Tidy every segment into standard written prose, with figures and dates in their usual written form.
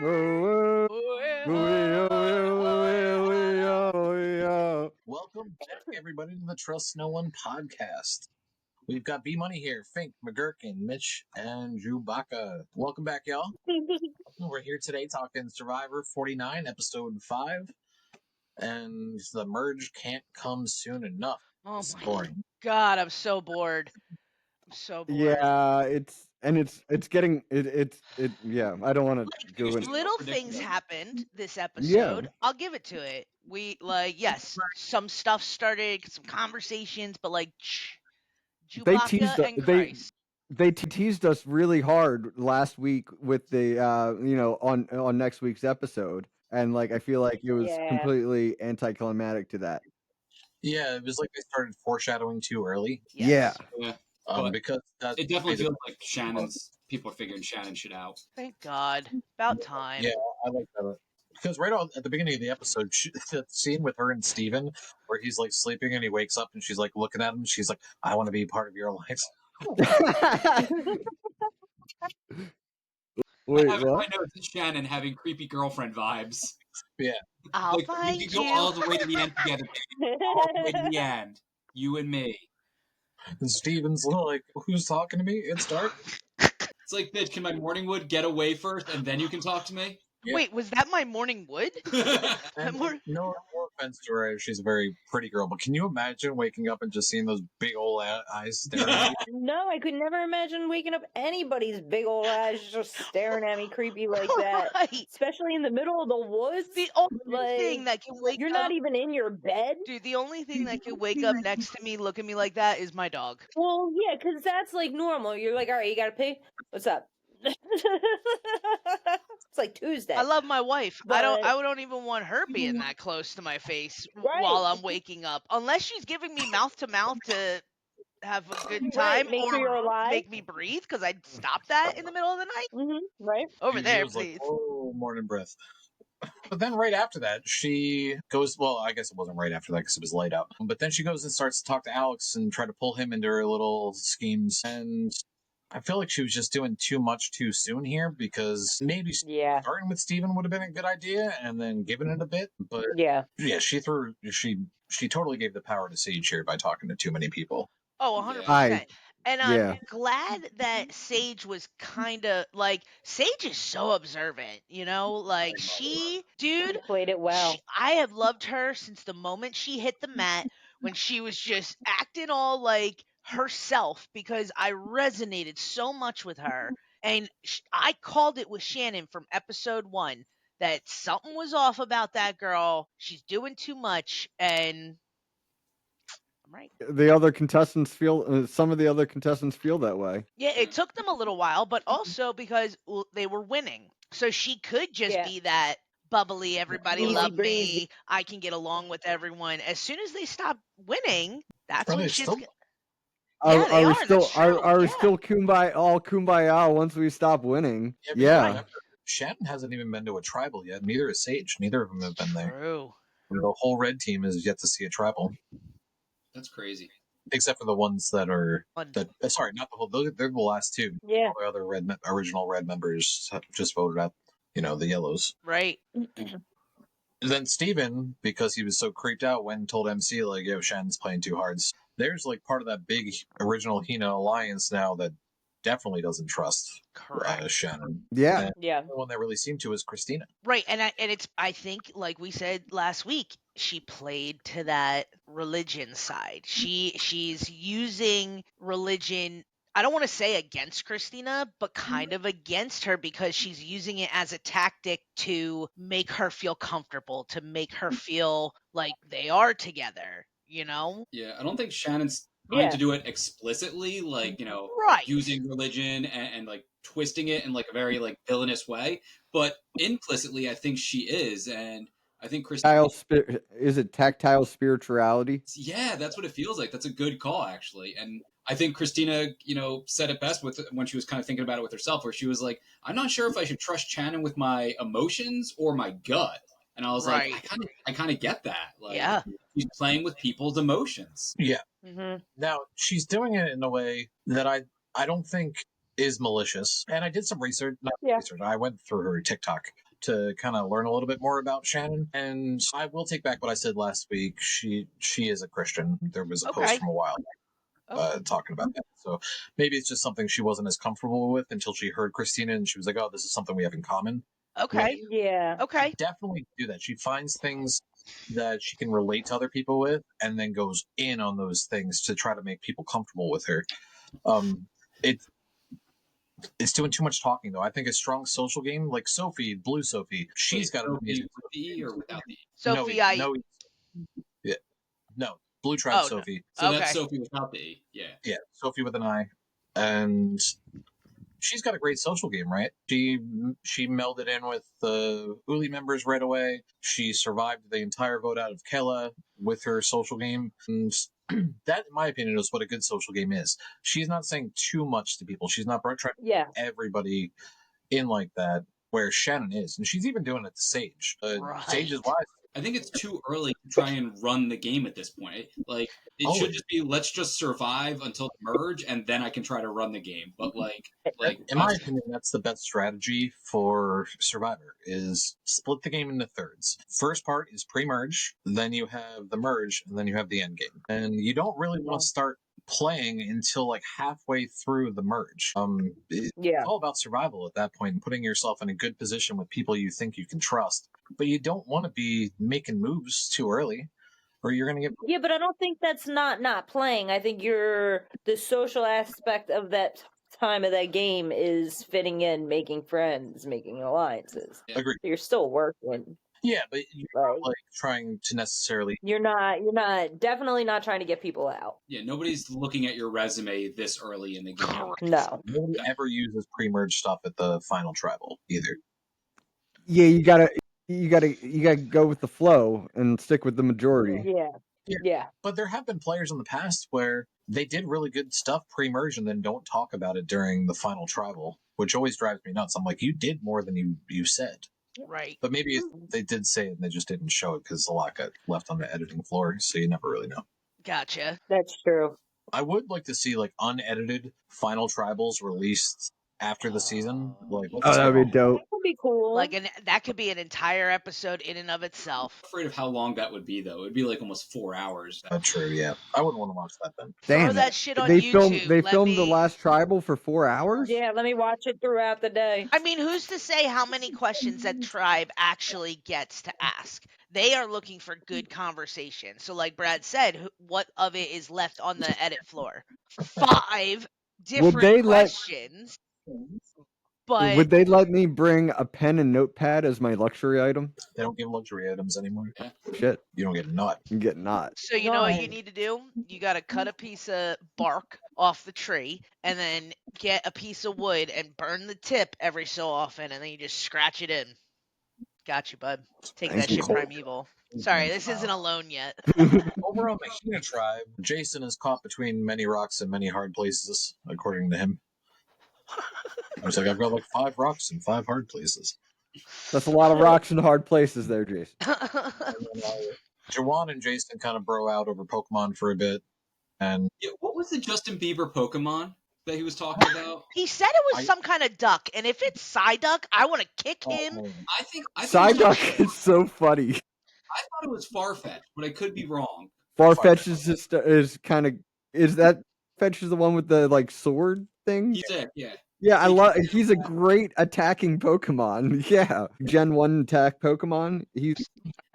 Welcome back, everybody, to the Trust No One podcast. We've got B Money here, Fink, McGurkin, Mitch, and Chewbacca. Welcome back, y'all. We're here today talking Survivor 49, episode 5, and the merge can't come soon enough. Oh It's my boring. God, I'm so bored. I'm so bored. Yeah, it's getting yeah, I don't want to go in. Little things happened this episode. Yeah. I'll give it to it. We yes, some stuff started, some conversations, but They Chewbacca teased and Christ. they teased us really hard last week with the on next week's episode, and like I feel like it was completely anticlimactic to that. Yeah, it was like they started foreshadowing too early. Yes. Yeah. But Because it definitely feels like people are figuring Shannon shit out. Thank God. About time. Yeah, I like that. Because right on at the beginning of the episode, the scene with her and Steven, where he's like sleeping and he wakes up and she's like looking at him. She's like, I want to be part of your life. Wait, I have what? my notes of Shannon having creepy girlfriend vibes. Yeah. I'll Like, find we could go you. all the way to the end together. All the way to the end. You and me. And Steven's like, who's talking to me? It's dark. It's like, bitch, can my morning wood get away first and then you can talk to me? Yeah. Wait, was that my morning wood? And no offense to her, she's a very pretty girl, but can you imagine waking up and just seeing those big old eyes staring at you? No, I could never imagine waking up anybody's big old eyes just staring at me creepy like that. Right. Especially in the middle of the woods. The only thing that can wake You're up... not even in your bed. Dude, the only thing that can wake up next to me, look at me like that, is my dog. Well, yeah, because that's like normal. You're like, all right, you gotta pee? What's up? It's like Tuesday. I love my wife. But... I don't even want her being that close to my face Right. while I'm waking up, unless she's giving me mouth to mouth to have a good time, make sure you're alive, make me breathe, because I'd stop that in the middle of the night. Right over She there, was please. Like, oh, morning breath. But then right after that, she goes, well, I guess it wasn't right after that because it was light out. But then she goes and starts to talk to Alex and try to pull him into her little schemes. And I feel like she was just doing too much too soon here, because maybe starting with Steven would have been a good idea and then giving it a bit. But yeah, she totally gave the power to Sage here by talking to too many people. Oh, 100%. And I'm glad that Sage was kind of like, Sage is so observant, you know, like she played it well. I have loved her since the moment she hit the mat, when she was just acting all like herself, because I resonated so much with her. And I called it with Shannon from episode 1 that something was off about that girl. She's doing too much, and right. The other contestants feel some of the other contestants feel that way. Yeah, it took them a little while, but also because they were winning. So she could just be that bubbly, everybody love me, I can get along with everyone. As soon as they stop winning, that's when she's... Are we still kumbaya once we stop winning? Yeah. Shannon hasn't even been to a tribal yet. Neither is Sage. Neither of them have been there. True. The whole red team is yet to see a tribal. That's crazy. Except for the ones that are sorry, not the whole. They're the last two. Yeah. All the other original red members just voted out. The yellows. Right. Then Steven, because he was so creeped out, went and told MC, like, yo, Shannon's playing too hard. There's like part of that big original Hina alliance now that definitely doesn't trust Shannon. Yeah. The one that really seemed to was Christina. Right. And it's, I think, like we said last week, she played to that religion side. She's using religion, I don't want to say against Christina, but kind of against her, because she's using it as a tactic to make her feel comfortable, to make her feel like they are together, you know? Yeah, I don't think Shannon's trying to do it explicitly, like, using religion and like twisting it in like a very like villainous way, but implicitly I think she is. And I think Christina... Is it tactile spirituality? Yeah, that's what it feels like. That's a good call, actually. And I think Christina, said it best when she was kind of thinking about it with herself, where she was like, I'm not sure if I should trust Shannon with my emotions or my gut. And I was like, I kind of get that. Like, she's playing with people's emotions. Yeah. Mm-hmm. Now, she's doing it in a way that I don't think is malicious. And I did some research. Research. I went through her TikTok. to kind of learn a little bit more about Shannon. And I will take back what I said last week. She is a Christian. There was a post from a while talking about that. So maybe it's just something she wasn't as comfortable with until she heard Christina, and she was like, "Oh, this is something we have in common." Okay. Yeah. Okay. Definitely do that. She finds things that she can relate to other people with, and then goes in on those things to try to make people comfortable with her. It's doing too much talking, though. I think a strong social game, like Sophie, Blue Sophie, she's got an amazing with the E or without the E? Sophie, no, Blue Tribe Oh, no. Sophie. So Okay. that's Sophie without the E. Yeah. Sophie with an I, and she's got a great social game, right? She melded in with the Uli members right away. She survived the entire vote out of Kella with her social game, and that, in my opinion, is what a good social game is. She's not saying too much to people. She's not trying to Yeah. get everybody in like that, where Shannon is, and she's even doing it to Sage. Right. Sage is wise. I think it's too early to try and run the game at this point. Like, it should just be, let's just survive until the merge, and then I can try to run the game. But in my opinion, that's the best strategy for Survivor, is split the game into thirds. First part is pre-merge, then you have the merge, and then you have the end game. And you don't really want to start playing until like halfway through the merge. It's all about survival at that point, and putting yourself in a good position with people you think you can trust. But you don't want to be making moves too early, or you're going to get... Yeah, but I don't think that's not playing. I think the social aspect of that time of that game is fitting in, making friends, making alliances. Yeah. Agreed. So you're still working. Yeah, but you're not like trying to necessarily... You're definitely not trying to get people out. Yeah, nobody's looking at your resume this early in the game. No. Nobody ever uses pre-merge stuff at the final tribal either. Yeah, you gotta go with the flow and stick with the majority. Yeah. But there have been players in the past where they did really good stuff pre-merge and then don't talk about it during the final tribal, which always drives me nuts. I'm like, you did more than you said. Right. But maybe they did say it and they just didn't show it because a lot got left on the editing floor, so you never really know. Gotcha. That's true. I would like to see like unedited final tribals released after the season. Like, that would be dope. That would be cool. That could be an entire episode in and of itself. I'm afraid of how long that would be, though. It would be like almost 4 hours. True, yeah. I wouldn't want to watch that then. Throw that shit on they YouTube. They filmed the last tribal for 4 hours? Yeah, let me watch it throughout the day. I mean, who's to say how many questions that tribe actually gets to ask? They are looking for good conversation. So like Brad said, what of it is left on the edit floor? 5 different questions. But would they let me bring a pen and notepad as my luxury item? They don't give luxury items anymore. Yeah. Shit. You don't get nut. You get not. So you know what you need to do? You got to cut a piece of bark off the tree and then get a piece of wood and burn the tip every so often, and then you just scratch it in. Got you, bud. Take that shit primeval. Sorry, this isn't alone yet. Over on the Hina tribe, Jason is caught between many rocks and many hard places, according to him. I was like, I've got like 5 rocks and 5 hard places. That's a lot of rocks and hard places there, Jason. Jawan and Jason kind of bro out over Pokemon for a bit. And what was the Justin Bieber Pokemon that he was talking about? He said it was some kind of duck, and if it's Psyduck, I want to kick him. I think Psyduck is so funny. I thought it was Farfetch, but I could be wrong. Farfetch is kind of Farfetch is the one with the like sword thing. He's it, yeah. Yeah, I love. He's a great attacking Pokemon. Yeah, Gen 1 attack Pokemon.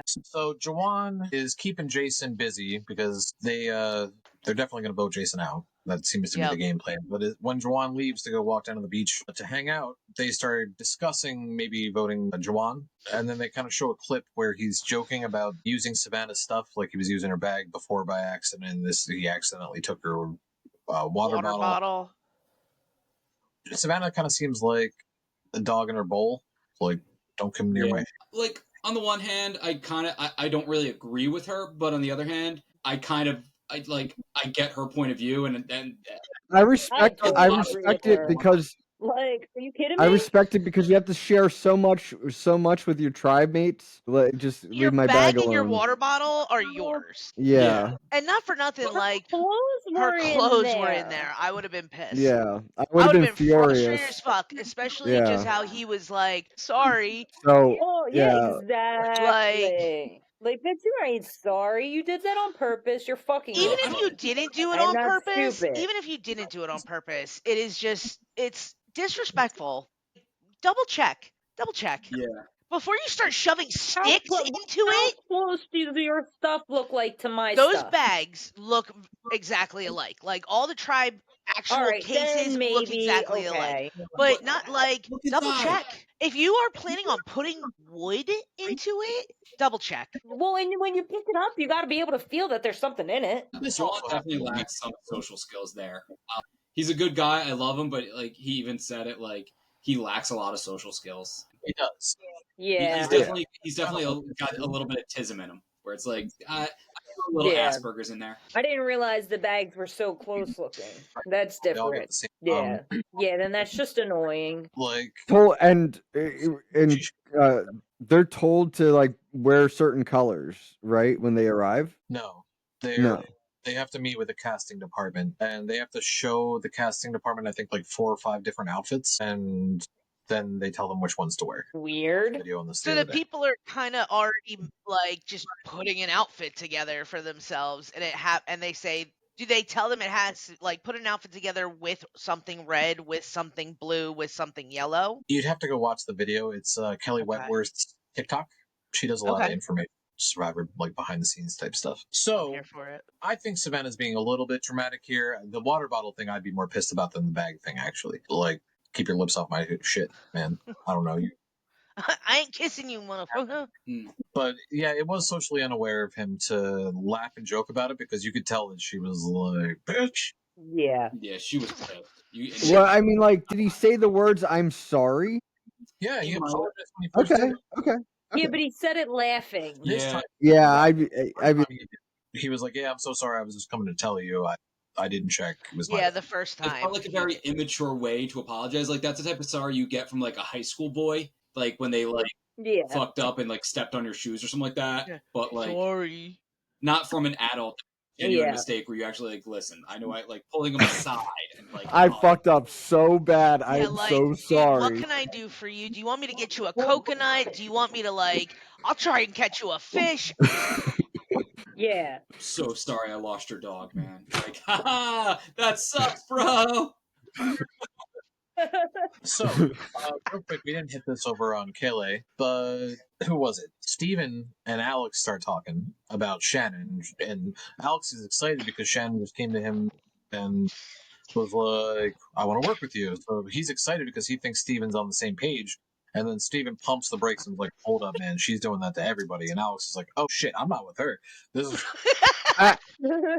So Jawan is keeping Jason busy because they're definitely going to vote Jason out. That seems to be the game plan. But when Jawan leaves to go walk down to the beach to hang out, they start discussing maybe voting Jawan. And then they kind of show a clip where he's joking about using Savannah's stuff, like he was using her bag before by accident. And he accidentally took her water bottle. Savannah kind of seems like a dog in her bowl. Like, don't come near my... Like, on the one hand, I don't really agree with her, but on the other hand, I get her point of view, and I respect it because Like, are you kidding I me? respect it because you have to share so much with your tribe mates. Like, just Your leave my bag bag and your alone. water bottle are yours. Yeah, And not for nothing, like Clothes her were in clothes there. were in there. I would have been pissed. yeah. I would I have would been have been frustrated furious. as fuck, especially Yeah. just how he was like, sorry. So Oh yeah, yeah, exactly. Like, bitch, you ain't sorry. You did that on purpose. You're fucking Even with I if me. you don't. didn't do it I'm on not purpose, stupid. it is just, it's disrespectful. Double check. Double check. Yeah. Before you start shoving How sticks into how it, close do your stuff look like to my those stuff? bags look exactly alike. Like all the tribe All actual right, then cases look maybe exactly alike. okay. But But not like look double inside. check. If you are planning on putting wood into it, double check. Well, and when you pick it up, you got to be able to feel that there's something in it. This Joel also definitely happened. lacks some social skills there. He's a good guy. I love him, but like he even said it, like he lacks a lot of social skills. He does. Yeah, He's definitely got a little bit of tism in him, where it's like I feel a little yeah. Asperger's in there. I didn't realize the bags were so close looking. That's They all get different. the same. Yeah, yeah. Then that's just annoying. Like told and she, uh, they're told to like wear certain colors, right, when they arrive. no, they're No. they have to meet with the casting department, and they have to show the casting department, I think, like 4 or 5 different outfits, and then they tell them which ones to wear. Weird. Video on this the So other the day. people are kind of already like just putting an outfit together for themselves, and and they say, do they tell them it has like put an outfit together with something red, with something blue, with something yellow? You'd have to go watch the video. It's Kelly Okay. Wentworth's TikTok. She does a lot of Okay. information, Survivor, like behind the scenes type stuff. I'm So here for it. I think Savannah's being a little bit dramatic here. The water bottle thing, I'd be more pissed about than the bag thing, actually. Like, keep your lips off my shit, man. I don't know. I ain't kissing you, motherfucker. But yeah, it was socially unaware of him to laugh and joke about it because you could tell that she was like, bitch. Yeah. Yeah, she was pissed. Well, I mean, like, did he say the words "I'm sorry"? Yeah, he He might have. apologized when he first Okay, did it. okay. Yeah, but he said it laughing. This Yeah. time, Yeah, he was like, yeah, I'm so sorry. I was just coming to tell you. I didn't check. It was my Yeah, bad. the first It time. felt like a very immature way to apologize. Like that's the type of sorry you get from like a high school boy, like when they like Yeah. fucked up and like stepped on your shoes or something like that. Yeah. But like Sorry. not from an adult genuine Yeah. mistake where you actually like listen. I know I like pulling them aside and like I fucked up so bad. I Yeah, am like, so dude, sorry. what can I do for you? Do you want me to get you a coconut? Do you want me to like? I'll try and catch you a fish. Yeah. so sorry I lost your dog, man. Like, haha, that sucks, bro. So, real quick, we didn't hit this over on Kaylee, but who was it? Steven and Alex start talking about Shannon, and Alex is excited because Shannon just came to him and was like, I want to work with you. So he's excited because he thinks Steven's on the same page. And then Steven pumps the brakes and is like, hold up, man, she's doing that to everybody. And Alex is like, oh shit, I'm not with her. This is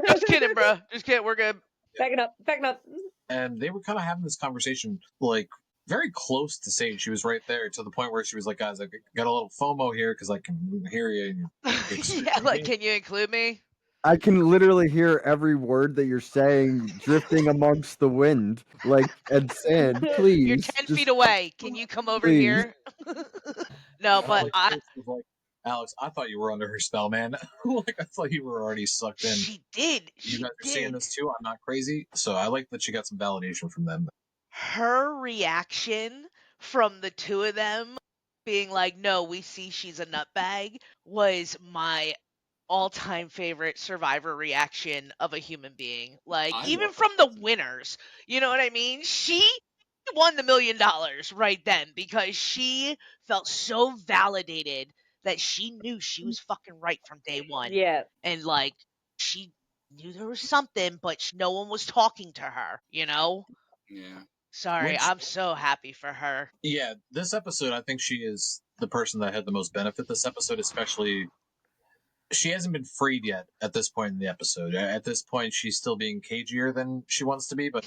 Just kidding, bro. Just kidding. We're good. Backing up. Backing up. and they were kind of having this conversation like very close to saying she was right there to the point where she was like, guys, I got a little FOMO here because I can hear you. Yeah, like, can you include me? I can literally hear every word that you're saying drifting amongst the wind, like and sand. Please, You're 10 just feet away. Can you come over please. here? No, but Alex was like, Alex, I thought you were under her spell, man. Like I thought you were already sucked in. she did. You She guys are seeing did. this too. I'm not crazy, so I like that she got some validation from them. Her reaction from the two of them being like, no, we see she's a nutbag, was my all-time favorite Survivor reaction of a human being. Like, I even love from the winners, you know what I mean? She won the $1 million right then because she felt so validated that she knew she was fucking right from day one. Yeah. And like, she knew there was something, but no one was talking to her, you know? Yeah. Sorry, Which- I'm so happy for her. Yeah, this episode, I think she is the person that had the most benefit this episode, especially. She hasn't been freed yet at this point in the episode. At this point, she's still being cagier than she wants to be, but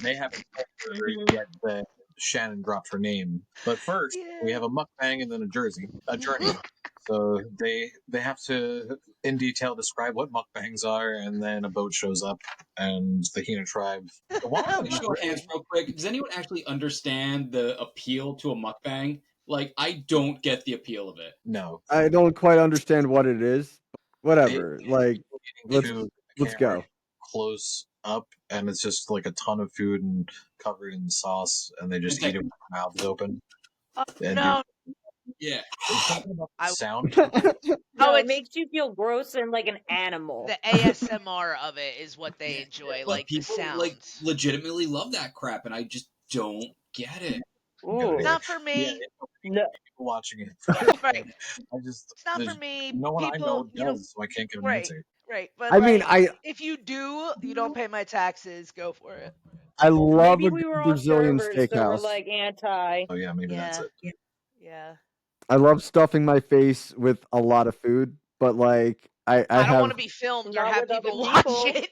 they haven't told her yet that Shannon dropped her name. But first, we have a mukbang and then a journey. So they have to in detail describe what mukbangs are, and then a boat shows up, and the Hina tribe. Show of hands real quick. Does anyone actually understand the appeal to a mukbang? Like, I don't get the appeal of it. No, I don't quite understand what it is. Whatever. Like, let's go. Close up, and it's just like a ton of food and covered in sauce, and they just eat it with their mouths open. No. Yeah. Sound. No, it makes you feel gross and like an animal. The ASMR of it is what they enjoy, But like the people sounds. like legitimately love that crap, and I just don't get it. Ooh. Not for me. No. People watching it. Right. It's not for me. No one people, I know does, so I can't give an answer. Right. But I mean, if you do, you don't pay my taxes. Go for it. I love Maybe a we were all Brazilian servers, so we're steakhouse. like anti. Oh yeah, maybe that's it. Yeah. I love stuffing my face with a lot of food, but like I don't want to be filmed or have people watch it.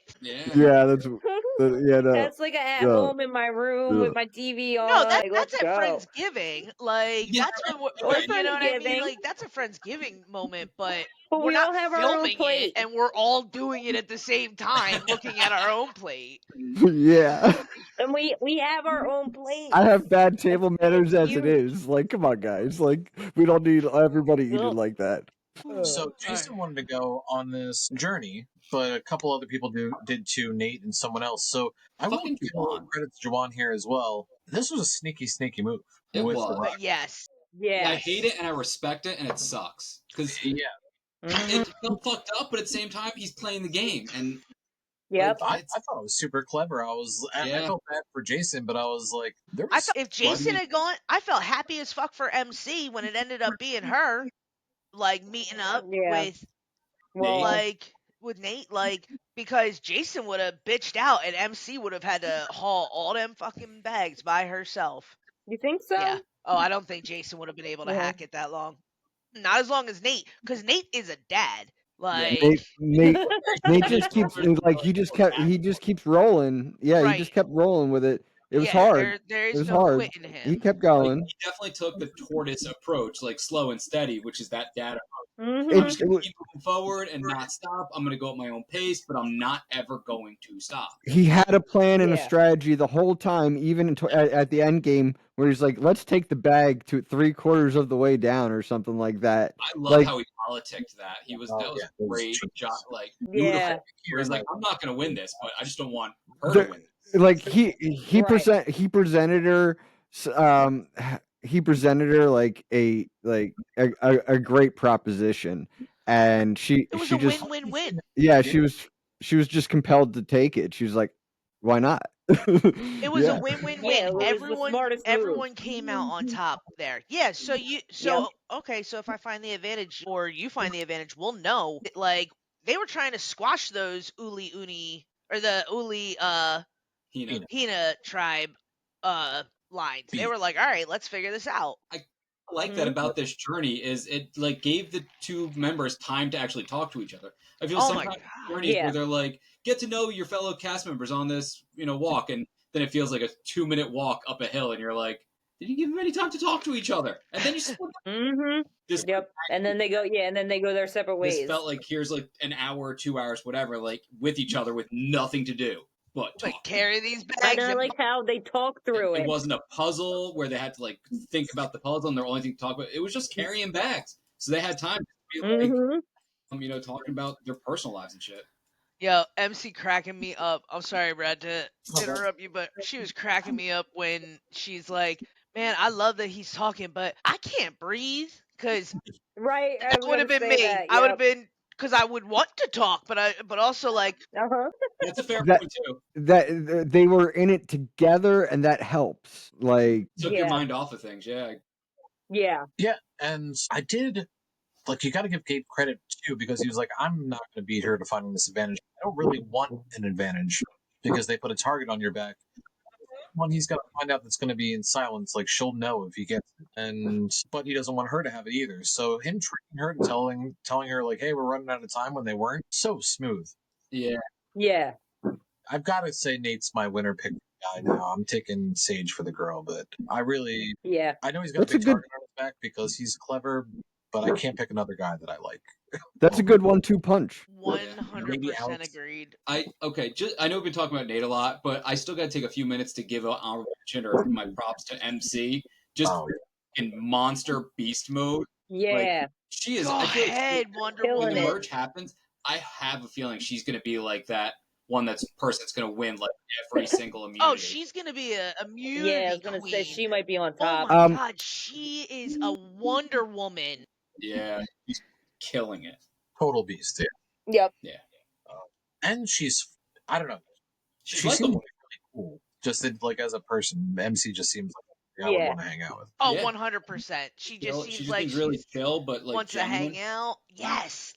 Yeah, that's no. That's like at home in my room with my TV on. No, like, that's let's at go. Friendsgiving. Like that's what Or you know what I mean. Friendsgiving. Like that's a Friendsgiving moment, but But we're we all not have our own filming it, plate. and we're all doing it at the same time, looking at our own plate. Yeah. And we have our own plate. I have bad table manners as it is. Like, come on, guys. Like, we don't need everybody eating like that. So Jason wanted to go on this journey, but a couple other people did too, Nate and someone else. So I will give credit to Juwan here as well. This was a sneaky move. It with was. The Rock. Yes. I hate it and I respect it, and it sucks because it felt fucked up, but at the same time, he's playing the game, and yep. I thought it was super clever. I felt bad for Jason, but I was like, if Jason had gone, I felt happy as fuck for MC when it ended up being her, like meeting up with, with Nate, like because Jason would have bitched out and MC would have had to haul all them fucking bags by herself. You think so? Yeah. Oh, I don't think Jason would have been able to hack it that long. Not as long as Nate, because Nate is a dad. Like Nate just keeps like he just keeps rolling. Yeah, he just kept rolling with it. It was hard. There is it was no hard. quitting him. He kept going. Like, he definitely took the tortoise approach, like slow and steady, which is that dad approach. Mm-hmm. I'm just gonna keep moving forward and not stop. I'm gonna go at my own pace, but I'm not ever going to stop. He had a plan and a strategy the whole time, even at the end game, where he's like, "Let's take the bag to 3/4 of the way down," or something like that. I love how he politicked that. That was great job, like beautiful. Where he's like, "I'm not gonna win this, but I just don't want her to win." Like he presented her like a great proposition, and she just win-win-win. Yeah, she was just compelled to take it. She was like, why not? It was a win-win-win. Everyone came out on top there. Yeah, so okay, so if I find the advantage or you find the advantage, we'll know. Like they were trying to squash those Uli Uni or the Uli Hina tribe lines. They were like, all right, let's figure this out. I like that about this journey is it like gave the two members time to actually talk to each other. I feel sometimes journeys where they're like, get to know your fellow cast members on this, walk, and then it feels like a 2-minute walk up a hill, and you're like, did you give them any time to talk to each other? And then you split and then they go and then they go their separate ways. This felt like here's like an hour, 2 hours, whatever, like with each other with nothing to do. But carry these bags. And I like how they talk through it. It wasn't a puzzle where they had to like think about the puzzle and their only thing to talk about. It was just carrying bags, so they had time to be like, talking about their personal lives and shit. Yo, MC cracking me up. I'm sorry, Brad, to interrupt you, but she was cracking me up when she's like, "Man, I love that he's talking, but I can't breathe." Because that would have been me. I would have been because I would want to talk, but also like, that's a fair point too. That they were in it together, and that helps. Like took your mind off of things. Yeah. And I did. Like, you got to give Gabe credit too, because he was like, I'm not going to beat her to finding this advantage. I don't really want an advantage because they put a target on your back. One he's got to find out that's going to be in silence. Like, she'll know if he gets it, but he doesn't want her to have it either. So him tricking her and telling her like, hey, we're running out of time when they weren't, so smooth. Yeah. I've got to say Nate's my winner pick guy now. I'm taking Sage for the girl, but I know he's got a big target on his back because he's clever. but I can't pick another guy that I like. That's a good 1-2 punch. 100% agreed. I know we've been talking about Nate a lot, but I still got to take a few minutes to give an honorable mention or my props to MC. Just in monster beast mode. Yeah. Like, she is. Go I feel ahead, like Wonder when Killing the it. merge happens, I have a feeling she's going to be like that one person's going to win like every single immunity. Oh, she's gonna be a immunity Yeah, I was gonna queen. say she might be on Oh top. my god, she is a Wonder Woman. Yeah, she's killing it. Total beast. Yeah. Yep. Yeah. And she's, I don't know. She's She likable. seems really cool. Just like as a person, MC just seems like I would want to hang out with. Oh, Yeah. 100%. She just She seems just like seems really she chill, but like wants genuine. to hang out. Yes,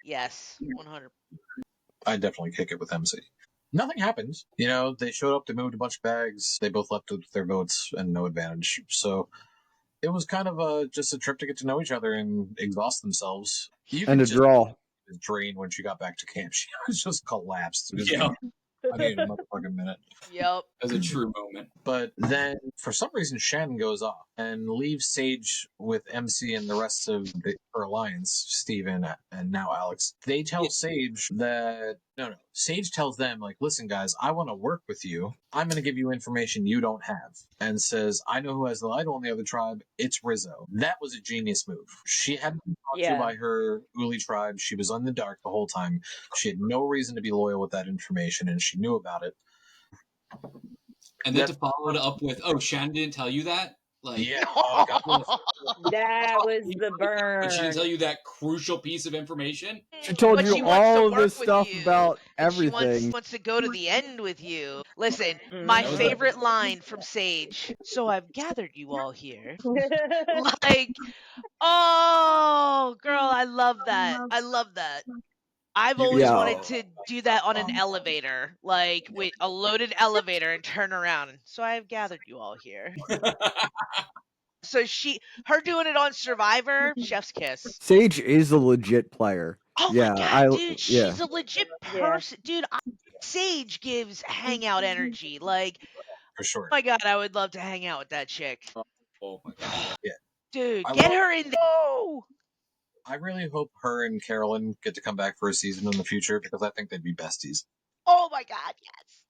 yes, 100. I definitely kick it with MC. Nothing happened. You know, they showed up, they moved a bunch of bags, they both left with their votes and no advantage. So it was kind of just a trip to get to know each other and exhaust themselves. And a draw. Drained when she got back to camp. She was just collapsed. Yeah. I needed a motherfucking minute. Yep. That was a true moment. But then, for some reason, Shannon goes off and leaves Sage with MC and the rest of her alliance, Steven and now Alex. They tell Sage that, no. Sage tells them, like, listen, guys, I want to work with you. I'm going to give you information you don't have. And says, I know who has the idol in the other tribe. It's Rizzo. That was a genius move. She hadn't been talked to by her Uli tribe. She was in the dark the whole time. She had no reason to be loyal with that information, and she knew about it. And then to follow it up with, oh, Shannon didn't tell you that? Like, yeah. Oh, God. That was the burn. But she didn't tell you that crucial piece of information? She told But you she wants to all work this with stuff you, about and everything. She wants to go to the end with you. Listen, my That was favorite line from Sage. So I've gathered you all here. Like, oh, girl, I love that. I love that. I've always Yeah. wanted to do that on an elevator, like with a loaded elevator and turn around. So I have gathered you all here. So her doing it on Survivor, chef's kiss. Sage is a legit player. Oh Yeah, my god, dude, yeah. she's a legit person. Dude, Sage gives hangout energy. Like, For sure. oh my god, I would love to hang out with that chick. Oh my god. Yeah. Dude, get her in there. Oh! I really hope her and Carolyn get to come back for a season in the future because I think they'd be besties. Oh my god, yes.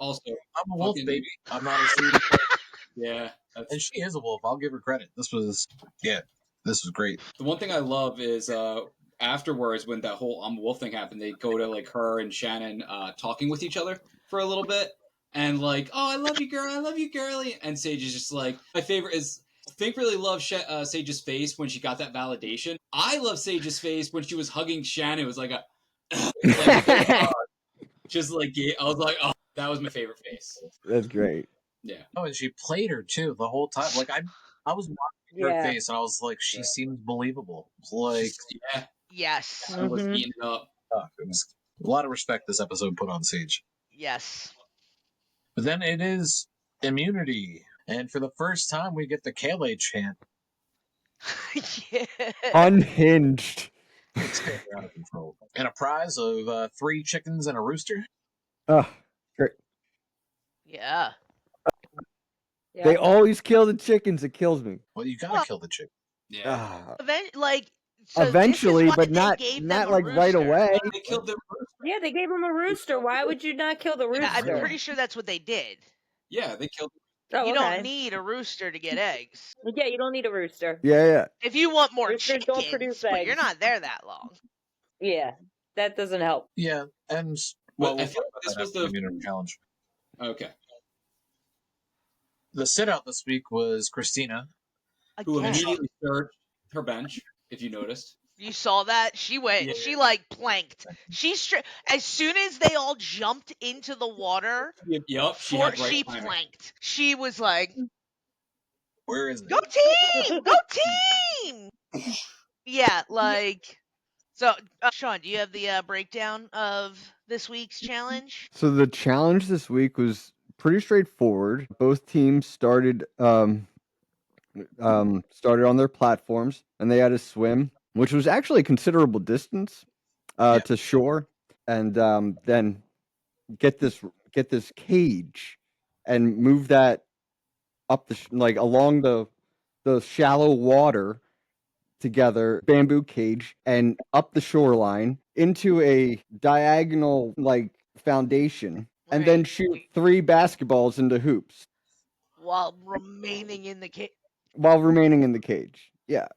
Also, I'm a wolf, baby. I'm not a seed. Yeah. And she is a wolf. I'll give her credit. This was great. The one thing I love is afterwards when that whole I'm a wolf thing happened, they go to like her and Shannon talking with each other for a little bit. And like, oh, I love you, girl. I love you, girly. And Sage is just like, my favorite is, Fink really loved Sage's face when she got that validation. I love Sage's face when she was hugging Shannon. It was like a, just like, I was like, oh, that was my favorite face. That's great. Yeah. Oh, and she played her too the whole time. Like I was watching her face and I was like, she seems believable. Like, yeah. Yes. I was eating up. It was a lot of respect this episode put on Sage. Yes. But then it is immunity. And for the first time, we get the Kale chant. Yeah. Unhinged. Out of control. And a prize of 3 chickens and a rooster. Great. Yeah. They always kill the chickens. It kills me. Well, you gotta kill the chicken. Yeah. Eventually, but not like right away. They killed the rooster. Yeah, they gave him a rooster. Why would you not kill the rooster? Yeah, I'm pretty sure that's what they did. Yeah, they killed. Oh, you okay. don't need a rooster to get eggs. Yeah, you don't need a rooster. Yeah. If you want more Roosters chickens, don't produce but eggs. you're not there that long. Yeah, that doesn't help. Yeah, and well, I feel like this was the immunity challenge. Okay. The sit out this week was Christina, who immediately searched her bench. If you noticed, you saw that she went. Yeah. She like planked. As soon as they all jumped into the water. Yep. She planked. She was like, "Where is it? Go team! Go team!" Yeah, like. So, Sean, do you have the breakdown of this week's challenge? So the challenge this week was pretty straightforward. Both teams started on their platforms, and they had to swim, which was actually a considerable distance to shore, and then get this cage and move that up along the the shallow water together, bamboo cage, and up the shoreline into a diagonal like foundation, and then Right. shoot 3 basketballs into hoops While remaining in the cage. while remaining in the cage. Yeah.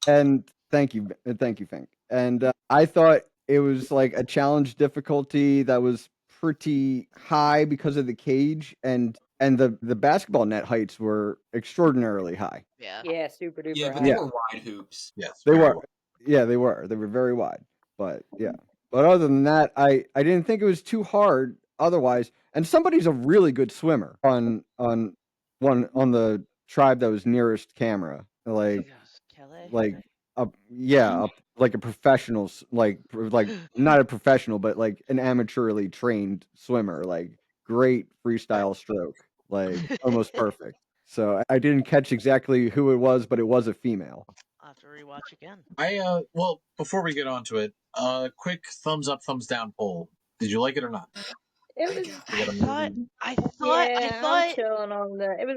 And thank you, Fink. And I thought it was like a challenge difficulty that was pretty high because of the cage, and the basketball net heights were extraordinarily high. Yeah. Yeah, super duper Yeah, but high. they Yeah. were wide hoops. Yes, They very were. well. Yeah, they were. They were very wide. But yeah. But other than that, I didn't think it was too hard otherwise. And somebody's a really good swimmer on the tribe that was nearest camera. Kelly. Like like a professional like not a professional but like an amateurly trained swimmer, like great freestyle stroke, like almost perfect. So I didn't catch exactly who it was, but it was a female. I'll have to rewatch again. Well, before we get on to it, quick thumbs up, thumbs down poll. Did you like it or not? It was. We got a movie. I Yeah, I'm thought chilling on the. It was.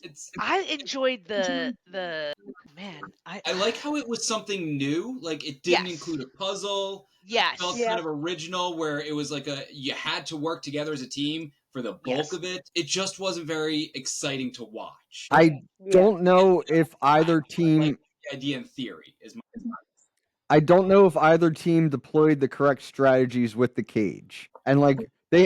It's I enjoyed the man. I like how it was something new. Like it didn't Yes. include a puzzle. Yes. Felt Yeah. kind of original, where it was like you had to work together as a team for the bulk Yes. of it. It just wasn't very exciting to watch. I Yeah. don't know if either Like team the idea in theory is I don't know if either team deployed the correct strategies with the cage. And like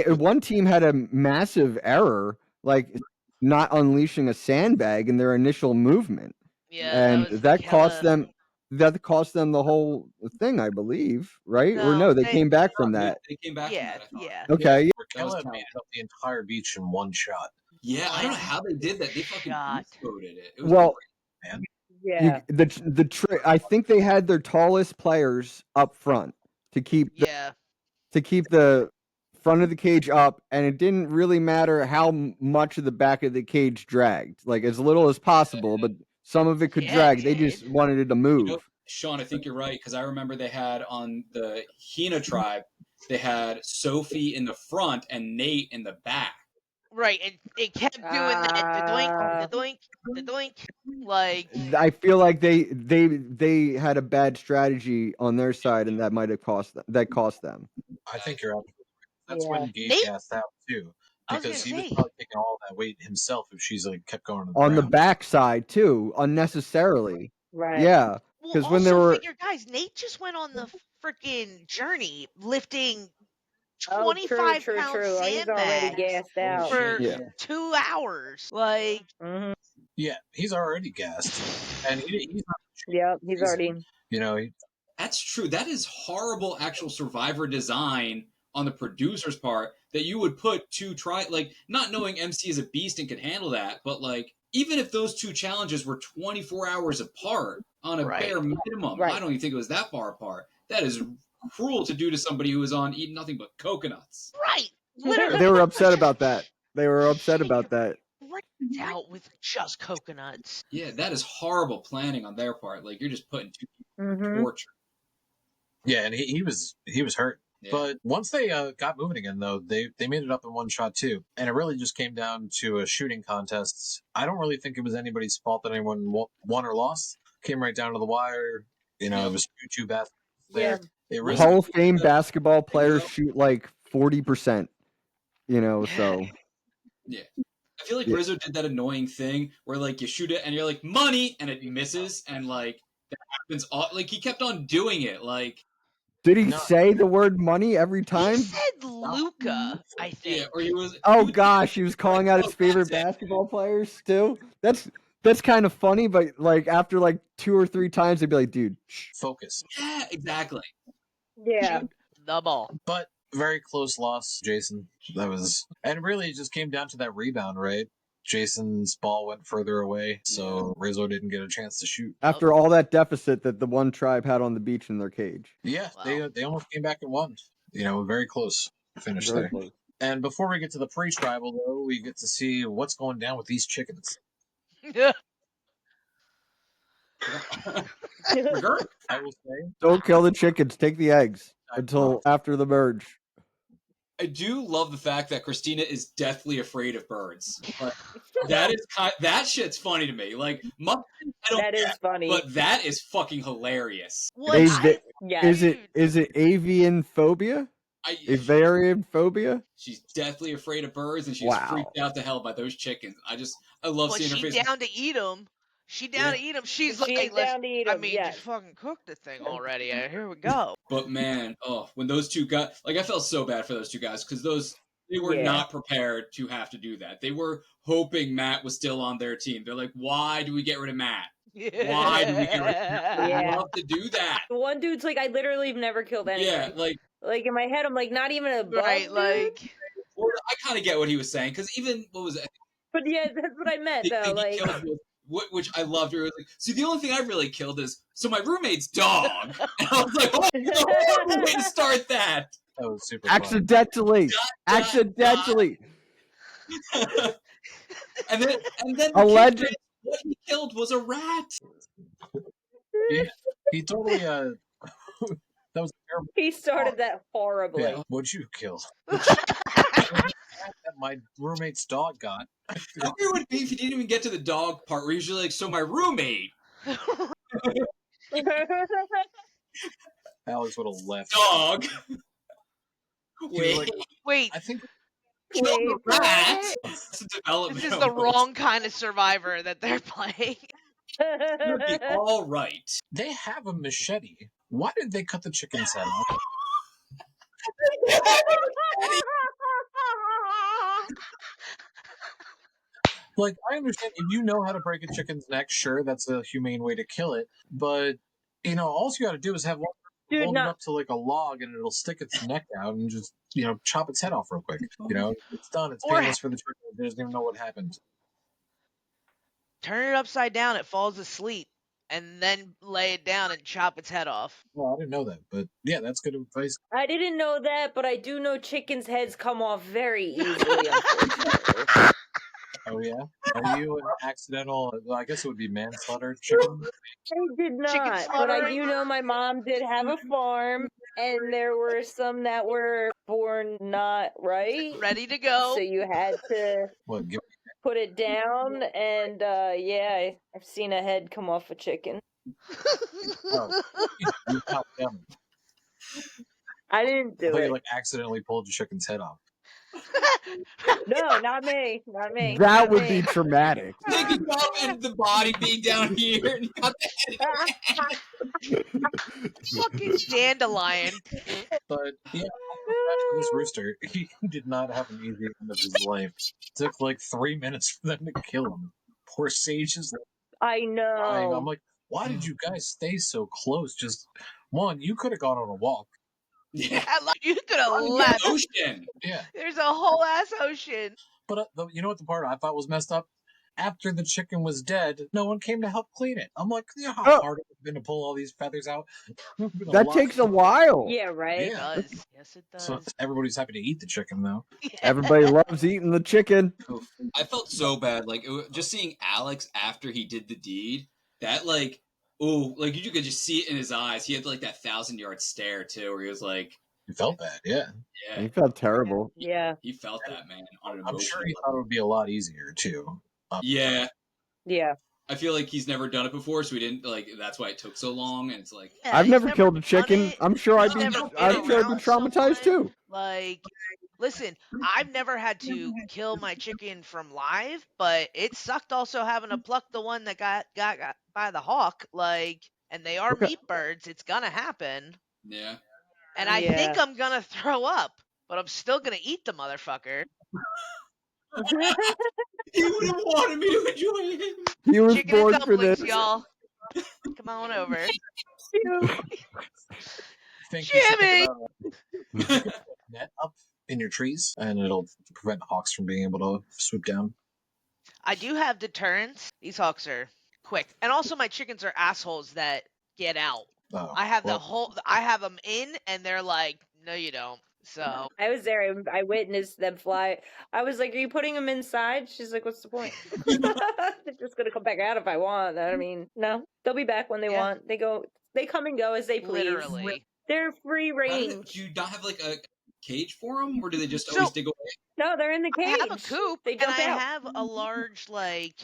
one team had a massive error, like not unleashing a sandbag in their initial movement. Yeah, And that was that cost them the whole thing, I believe, right? Or no, they came back from that. they came back from that. I thought. Yeah. Okay. Yeah, That was Raquel made it up the entire beach in one shot. Yeah, I don't know One how they did that. They fucking shot. exploded it. It was Well, great. Man, Yeah. I think they had their tallest players up front to keep Yeah. the front of the cage up, and it didn't really matter how much of the back of the cage dragged, like as little as possible, but some of it could Yeah, it drag. They just did. wanted it to move. Sean, I think you're right because I remember they had on the Hina tribe, they had Sophie in the front and Nate in the back. Right, and it kept doing that the doink, the doink, the doink. Like I feel like they had a bad strategy on their side, and that might have cost them. I think you're absolutely right. That's Yeah. when Gage Nate- gassed out too, I was because gonna he was say- probably taking all that weight himself if she's like kept going to the On the ground. back side too, unnecessarily. Right. Yeah, Well, because also when there were figure, guys, Nate just went on the freaking journey lifting Oh, true, 25 true, pound true. He's already sandbags gassed out. for Yeah. 2 hours. Like, Hmm. Yeah, he's already gassed, and he's not. Yep, he's already. You know, That's true. That is horrible actual survivor design on the producer's part that you would put like not knowing MC is a beast and could handle that, but like even if those two challenges were 24 hours apart on a Right. bare minimum, Right. I don't even think it was that far apart. That is cruel to do to somebody who was on eating nothing but coconuts. right, literally, they were upset about that. They were upset about that. ripped out with just coconuts. Yeah, that is horrible planning on their part. Like you're just putting two people Hmm. in torture. yeah, and he was hurt. Yeah. But once they got moving again, though, they made it up in one shot too, and it really just came down to a shooting contest. I don't really think it was anybody's fault that anyone won or lost. Came right down to the wire. You know, Yeah. it was two baskets Yeah. there. It Was really, Hall of Fame basketball players know? shoot like 40%. You know, so Yeah. I feel like Yeah. Rizzo did that annoying thing where like you shoot it and you're like money and it misses and like that happens all like he kept on doing it like did he No. say the word money every He time? said Luca, I think. yeah or he was Oh he would- gosh, he was calling out his oh, favorite that's it. basketball players too. That's kind of funny, but like after like 2 or 3 times, they'd be like, "Dude, shh." focus. Yeah, exactly. Yeah. Shoot the ball. But very close loss, Jason. That was, and really it just came down to that rebound, right? Jason's ball went further away, so Rizzo didn't get a chance to shoot. After all that deficit that the one tribe had on the beach in their cage. Yeah, Wow. they almost came back and won. You know, very close finish Very there. close. And before we get to the pre-tribal, though, we get to see what's going down with these chickens. McGurk. I will say, Don't kill the chickens. Take the eggs until after the merge. I do love the fact that Christina is deathly afraid of birds. Like, that shit's funny to me. Like, muffins, I don't That is funny. but that is fucking hilarious. What? Yeah. Is it avian phobia? Avian phobia? She's deathly afraid of birds, and she's Wow. freaked out to hell by those chickens. I love seeing her She face. down to eat them. She down to eat them. She's She like, is down to eat I 'em, mean, yes. just fucking cook the thing already. Here we go. But man, when those two got I felt so bad for those two guys because they were Yeah. not prepared to have to do that. They were hoping Matt was still on their team. They're like, why do we get rid of Matt? Why do we get rid of Matt? We Yeah. love to do that. The one dude's like, I literally have never killed anyone. Yeah, Like in my head, I'm like, not even a bug, Right, dude? like. Well, I kind of get what he was saying because even what was it? But yeah, that's what I meant The though. thing Like, he killed was, which I loved. It was like, see, the only thing I really killed is my roommate's dog. And I was like, oh, it's a horrible way to start that. That was super fun. Accidentally. and then Alleged. what he killed was a rat. He totally that was terrible. he started that horribly. Yeah. What'd you kill? My roommate's dog got. How weird would it be if you didn't even get to the dog part where usually like, so my roommate Alex would have left. dog. Wait. I think Killed the rat. That's a development. This is the wrong kind of survivor that they're playing. It would be all right. they have a machete. Why did they cut the chicken's head off? Like, I understand if you know how to break a chicken's neck, sure, that's a humane way to kill it. But, all you got to do is have one Dude, hold no. it up to like a log and it'll stick its neck out and just, chop its head off real quick. It's done. It's Or- painless for the chicken. It doesn't even know what happened. Turn it upside down, it falls asleep, and then lay it down and chop its head off. Well, I didn't know that, but yeah, that's good advice. I didn't know that, but I do know chickens' heads come off very easily, unfortunately. Oh, yeah? Are you an accidental, I guess it would be manslaughter chicken? I did not, but I slaughtering? do know my mom did have a farm, and there were some that were born not right. Ready to go. So you had to What, put it down, and yeah, I've seen a head come off a chicken. oh, you chopped them. I didn't I do thought it. you accidentally pulled your chicken's head off. No, not me. Not me. That not would me. be traumatic. Thinking about and the body being down here and you got the Fucking dandelion. But yeah, for this rooster, he did not have an easy end of his life. It took like 3 minutes for them to kill him. Poor Sage is I dying. know. I'm like, why did you guys stay so close? Just one, you could have gone on a walk. Yeah. You could have left. Ocean. Yeah, There's a whole ass ocean. but you know what the part I thought was messed up? After the chicken was dead, no one came to help clean it. I'm like, you know how Oh. hard it would have been to pull all these feathers out? That takes a while. Yeah, right. It Yeah. does. Yes, it does. So everybody's happy to eat the chicken, though. Everybody loves eating the chicken. I felt so bad. Like, just seeing Alex after he did the deed, that, like, you could just see it in his eyes. He had, like, that 1,000-yard stare, too, where he was like, You felt bad, yeah. yeah, He felt terrible. Yeah. he felt that, man, on an I'm emotional sure he level. thought it would be a lot easier, too. Yeah. Yeah. I feel like he's never done it before, so he didn't, like, that's why it took so long, and it's like, Yeah, I've he's never killed a done chicken. it. I'm sure I'd He's be never been traumatized around too. someone. Like, listen, I've never had to kill my chicken from live, but it sucked also having to pluck the one that got by the hawk. Like, and they are Okay. meat birds. It's gonna happen. yeah. And I Yeah. think I'm gonna throw up, but I'm still gonna eat the motherfucker. He would have wanted me to enjoy it. He was Chicken and born for dumplings, this. y'all. Come on over. Think you should Jimmy! think about, you could put a net up in your trees, and it'll prevent hawks from being able to swoop down. I do have deterrents. These hawks are quick, and also my chickens are assholes that get out. Oh, I have well, I have them in, and they're like, no, you don't. So I was there. I witnessed them fly. I was like, "Are you putting them inside?" She's like, "What's the point?" They're just gonna come back out if I want. I mean, no, they'll be back when they Yeah. want. They come and go as they please. literally, They're free How did range. do you not have, like, a cage for them, or do they just So- always dig away? No, they're in the I cage. have a coop, They and jump I out, have a large like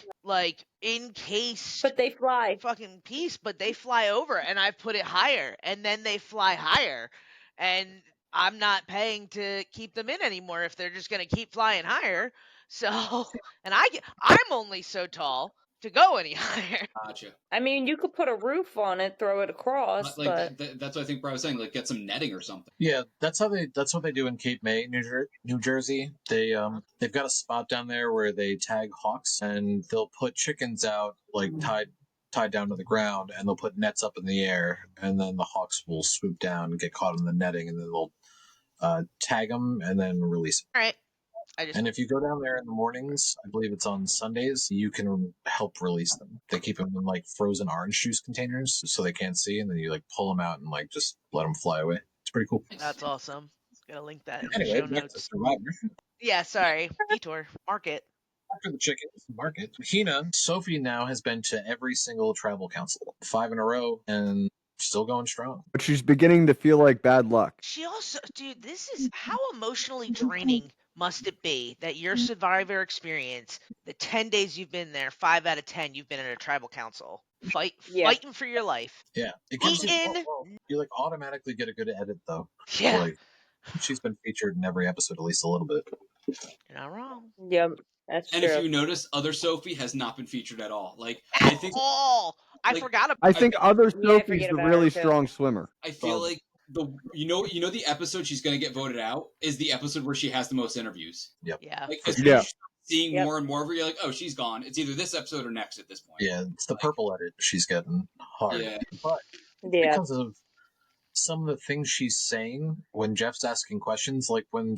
encased but they fly. fucking piece, but they fly over, and I put it higher, and then they fly higher, and I'm not paying to keep them in anymore if they're just gonna keep flying higher. So, and I'm only so tall to go any higher. Gotcha. I mean, you could put a roof on it, throw it across, Like but that's what I think Brian was saying. Like get some netting or something. Yeah, that's what they do in Cape May, New Jersey. They've got a spot down there where they tag hawks, and they'll put chickens out like tied down to the ground, and they'll put nets up in the air, and then the hawks will swoop down and get caught in the netting, and then they'll tag them and then release them. All right. And if you go down there in the mornings, I believe it's on Sundays, you can help release them. They keep them in like frozen orange juice containers so they can't see, and then you like pull them out and like just let them fly away. It's pretty cool. That's awesome. Gonna link that in the Anyway, show back to notes. Survivor. Yeah, sorry. Detour. Market. After the chickens market, Hina, Sophie now has been to every single tribal council, 5 in a row, and still going strong. But she's beginning to feel like bad luck. She also, dude, this is how emotionally draining must it be that your Survivor experience, the 10 days you've been there, 5 out of 10 you've been in a tribal council, Yeah. fighting for your life. Yeah, it gives you, Eaten. you like automatically get a good edit though. Yeah, Like, she's been featured in every episode at least a little bit. you're not wrong. yep, that's And true. if you notice, other Sophie has not been featured at all. Like At I think all. I like, forgot about I think other Yeah, I Sophie's forget the about really her, too. strong swimmer. I feel like you know the episode she's gonna get voted out is the episode where she has the most interviews. Yeah. Like as Yeah. you start seeing Yep. more and more of her, you're like, oh, she's gone. It's either this episode or next at this point. Yeah, it's the purple edit she's getting hard. Yeah. But Yeah. because of some of the things she's saying when Jeff's asking questions, like when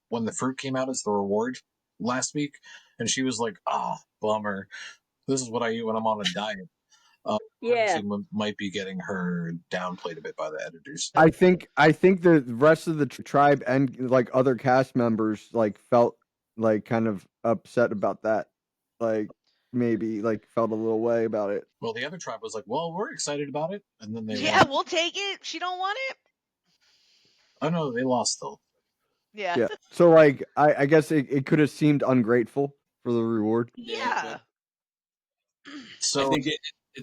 when the fruit came out as the reward last week, and she was like, bummer. This is what I eat when I'm on a diet. Yeah. She might be getting her downplayed a bit by the editors. I think the rest of the tribe and like other cast members like felt like kind of upset about that. Like maybe like felt a little way about it. Well, the other tribe was like, well, we're excited about it. And then they Yeah, we'll take it. She don't want it. oh no, they lost though. Yeah. Yeah. So like I guess it could have seemed ungrateful for the reward. Yeah. So I think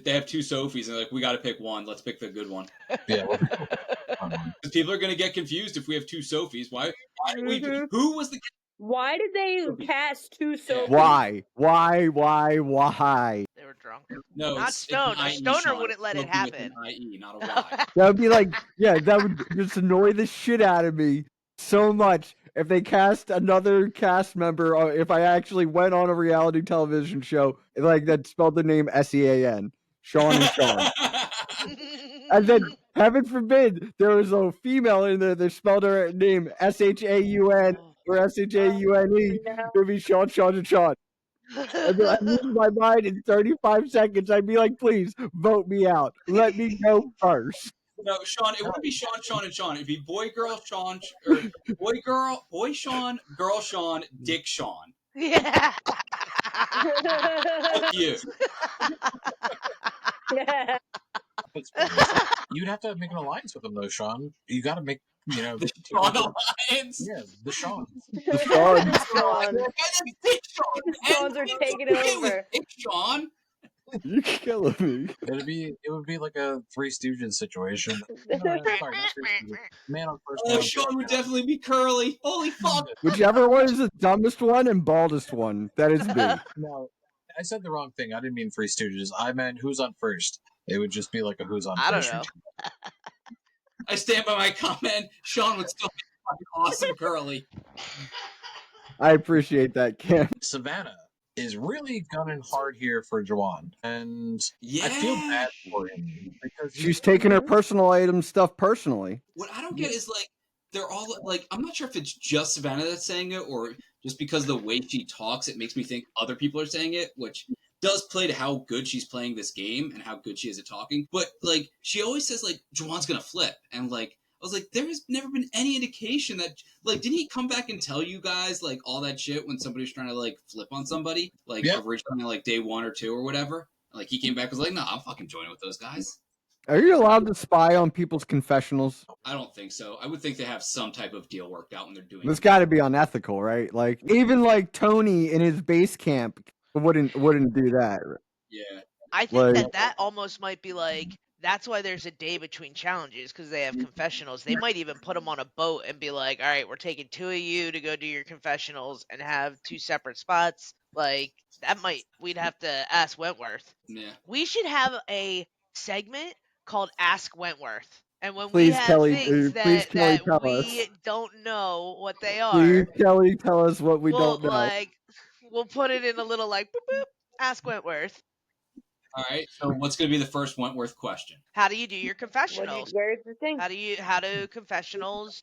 they have two Sophies and they're like, we got to pick one. Let's pick the good one. yeah, well, Because people are going to get confused if we have two Sophies. Why do we? Mhm. Who was the? Why did they cast two Sophies? Why? Why? They were drunk. No, Not it's Stone. an A IE, stoner Sean. wouldn't let it Sophie with happen. an IE, not a Y. That would be like, yeah, that would just annoy the shit out of me so much if they cast another cast member, or if I actually went on a reality television show like that spelled the name Sean, Sean and Sean. And then, heaven forbid, there was a female in there that spelled her name Shaun or Shaune. No. It would be Sean, and Sean. I'd lose my mind in 35 seconds. I'd be like, please vote me out. Let me go first. No, Sean. It wouldn't be Sean, and Sean. It'd be boy, girl, Sean, or boy, Sean, girl, Sean, Dick, Sean. Yeah. Fuck you. you'd have to make an alliance with them though, Sean. You got to make The Sean Alliance. yeah, the Sean. The Sean. Sean. And then Dick Sean. The Seans are taking over. Dick Sean. You're killing me. It would be like a Three Stooges situation. No, sorry, not Three Stooges. Man on first. Oh, man. Sean would definitely be curly. Holy fuck. Whichever one is the dumbest one and baldest one, that is me. No, I said the wrong thing. I didn't mean Three Stooges. I meant Who's on First. It would just be like a Who's on I don't First. know. I stand by my comment. Sean would still be fucking awesome curly. I appreciate that, Cam. Savannah is really gunning hard here for Jawan, and Yeah. I feel bad for him because She's taking her personal item stuff personally. What I don't get is like they're all like I'm not sure if it's just Savannah that's saying it or just because the way she talks it makes me think other people are saying it, which does play to how good she's playing this game and how good she is at talking. But like she always says like Jawan's gonna flip, and like I was like there has never been any indication that like didn't he come back and tell you guys like all that shit when somebody was trying to like flip on somebody like Yeah. originally like day 1 or 2 or whatever. Like he came back and was like, no, I'm fucking joining with those guys. Are you allowed to spy on people's confessionals? I don't think so. I would think they have some type of deal worked out when they're doing This it. got to be unethical, right? Like even like Tony in his base camp wouldn't do that. Yeah. I think Like that almost might be like that's why there's a day between challenges because they have confessionals. They might even put them on a boat and be like, "All right, we're taking 2 of you to go do your confessionals and have 2 separate spots." Like we'd have to ask Wentworth. Yeah. We should have a segment called Ask Wentworth. And when we please, have Kelly, things please, Kelly, that tell us. we don't know what they Please, are, Kelly, tell us what we we'll don't know. we'll put it in a little like boop boop, Ask Wentworth. All right. So what's going to be the first Wentworth question? How do you do your What do you, confessionals? where's the thing? How do confessionals?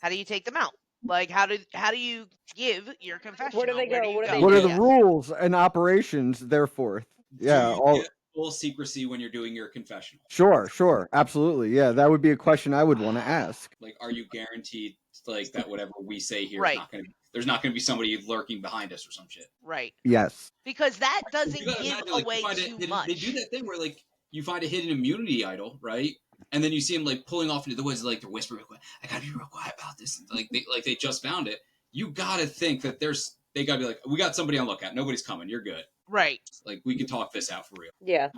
How do you take them out? Like how do you give your confessional? Where do they Where go? do you What do go? they What do? are the Yes. rules and operations therefore? Do Yeah, you all get full secrecy when you're doing your confessional? sure, absolutely. Yeah, that would be a question I would want to ask. Like, are you guaranteed like that whatever we say here is Right. not going to there's not going to be somebody lurking behind us or some shit? Right. Yes. Because that You doesn't gotta give imagine, like, you away find too they much. do that thing where like you find a hidden immunity idol, right? And then you see them like pulling off into the woods, like they're whispering, "I gotta be real quiet about this." And, like they just found it. You gotta think that they gotta be like, "We got somebody on lookout. Nobody's coming. You're good. Right. Like we can talk this out for real." Yeah.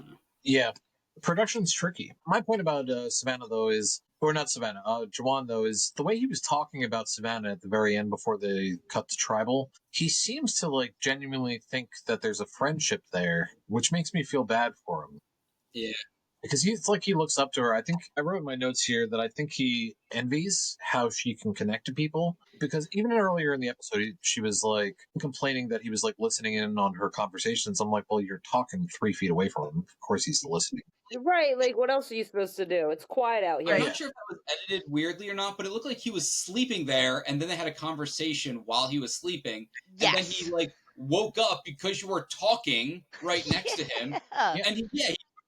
Yeah, production's tricky. My point about Savannah though is, or not Savannah, Jawan though, is the way he was talking about Savannah at the very end before they cut to tribal. He seems to like genuinely think that there's a friendship there, which makes me feel bad for him. Yeah. Because it's like he looks up to her. I think I wrote in my notes here that I think he envies how she can connect to people. Because even earlier in the episode, she was like complaining that he was like listening in on her conversations. I'm like, well, you're talking 3 feet away from him. Of course, he's listening. Right, like what else are you supposed to do? It's quiet out here. I'm Right. not sure if that was edited weirdly or not, but it looked like he was sleeping there, and then they had a conversation while he was sleeping, and then Yes. he like woke up because you were talking right next to him, Yeah. and he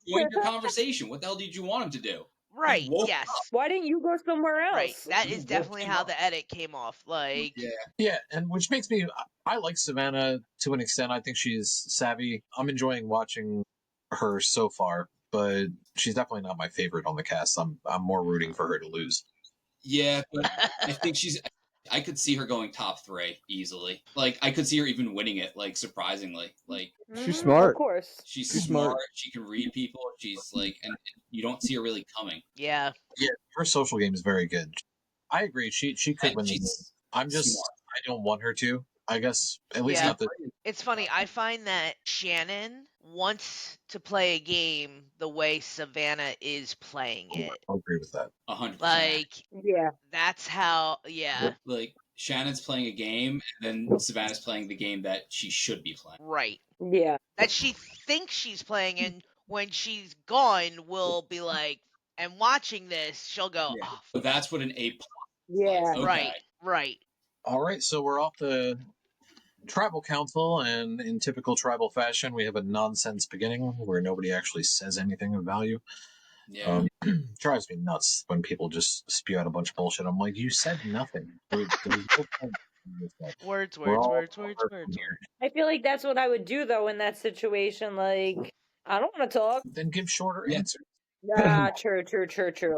joined your conversation. What the hell did you want him to do? Right. He woke Yes. Why didn't you go somewhere else? Right. That He is woke definitely him how up. the edit came off. Like Yeah. Yeah, and which makes me, I like Savannah to an extent. I think she's savvy. I'm enjoying watching her so far, but she's definitely not my favorite on the cast. I'm more rooting for her to lose. Yeah, but I think I could see her going top 3 easily. Like I could see her even winning it, like surprisingly. Like She's Of smart. course. she's She's smart. smart. She can read people. She's like, and you don't see her really coming. yeah. Yeah, her social game is very good. I agree. She could And win the game. she's I'm just smart. I don't want her to. I guess at least Yeah. not the. It's funny. I find that Shannon wants to play a game the way Savannah is playing it. I'll agree with that. 100%. Like Yeah. that's how. Yeah. Like Shannon's playing a game, and then Savannah's playing the game that she should be playing. Right. Yeah. That she thinks she's playing, and when she's gone, we'll be like, and watching this, she'll go, Yeah. oh, So that's what an A+. Yeah. Like, okay. right, right. All right, so we're off the tribal council, and in typical tribal fashion, we have a nonsense beginning where nobody actually says anything of value. Yeah. Drives me nuts when people just spew out a bunch of bullshit. I'm like, you said nothing. There's no point in this stuff. Words, We're words, all words, words, over words. here. I feel like that's what I would do though in that situation. Like, I don't want to talk. Then give shorter Yeah. answers. Ah, true.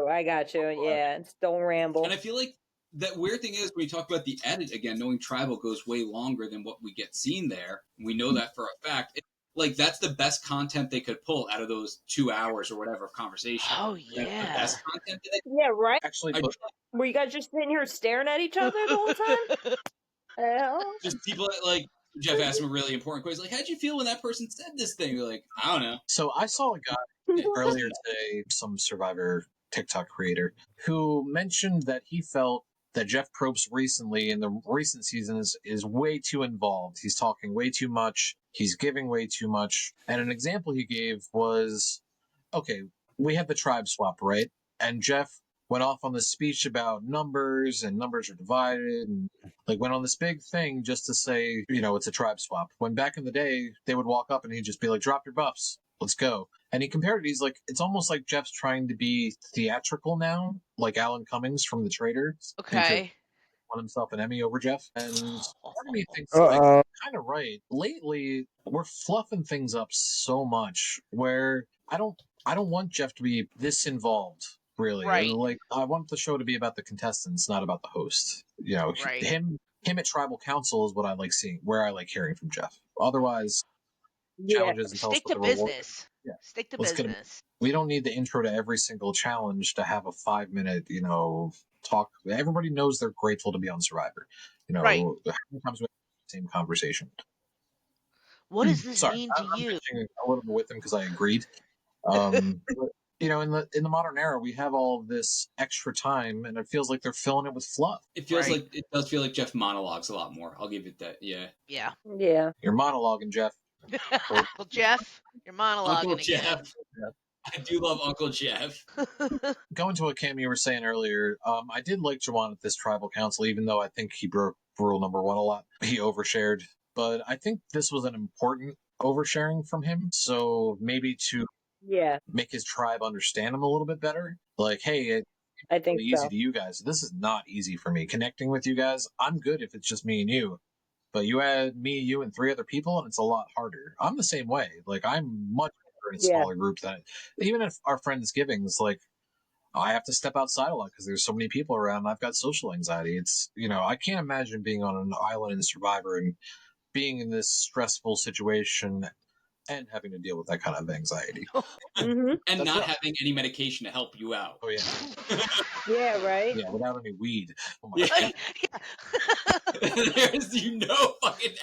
I got you. Yeah, don't ramble. And I feel like that weird thing is when you talk about the edit again, knowing tribal goes way longer than what we get seen there. We know that for a fact. Like that's the best content they could pull out of those 2 hours or whatever of conversation. Oh That's the yeah. best content that Yeah, right. Actually, I but Were you guys just sitting here staring at each other the whole time? Hell? just people that like Jeff asked him a really important question, like, how'd you feel when that person said this thing? They're like, I don't know. so I saw a guy earlier today, some Survivor TikTok creator, who mentioned that he felt that Jeff Probst recently in the recent seasons is way too involved. He's talking way too much. He's giving way too much. And an example he gave was, okay, we have the tribe swap, right? And Jeff went off on this speech about numbers and numbers are divided and like went on this big thing just to say, it's a tribe swap. When back in the day, they would walk up and he'd just be like, drop your buffs. Let's go. And he compared it. He's like, it's almost like Jeff's trying to be theatrical now, like Alan Cummings from The Trader. Okay. Won himself an Emmy over Jeff. And part of me thinks, Uh-oh. kind of right. Lately, we're fluffing things up so much where I don't I don't want Jeff to be this involved. Really, Right. like I want the show to be about the contestants, not about the host. Right. Him at tribal council is what I like seeing, where I like hearing from Jeff. Otherwise, Yeah. challenges and tell us Stick what to the reward. business. Yeah. Stick to Let's get business. We don't need the intro to every single challenge to have a 5-minute, talk. Everybody knows they're grateful to be on Survivor. Right. How many times we have the same conversation? What does this Sorry, mean to I'm you? bitching a little bit with him because I agreed. But, in the modern era, we have all of this extra time, and it feels like they're filling it with fluff. It feels Right. like it does feel like Jeff monologues a lot more. I'll give it that. Yeah. Yeah. Yeah. You're monologuing, Jeff. Well, Jeff, you're monologuing Uncle again. Jeff. I do love Uncle Jeff. Going to what Cam you were saying earlier, I did like Jawan at this tribal council, even though I think he broke rule number 1 a lot. He overshared, but I think this was an important oversharing from him. So maybe to Yeah. make his tribe understand him a little bit better. Like, hey, it's I think really easy so. to you guys. This is not easy for me. Connecting with you guys, I'm good if it's just me and you. But you add me, you, and 3 other people, and it's a lot harder. I'm the same way. Like, I'm much better in Yeah. smaller groups than even if our Friendsgivings, like, I have to step outside a lot because there's so many people around and I've got social anxiety. It's, I can't imagine being on an island in Survivor and being in this stressful situation and having to deal with that kind of anxiety. Mm-hmm. And That's not rough. having any medication to help you out. Oh, yeah. Yeah, right? Yeah, without any weed. Oh, my Yeah. God. There's fucking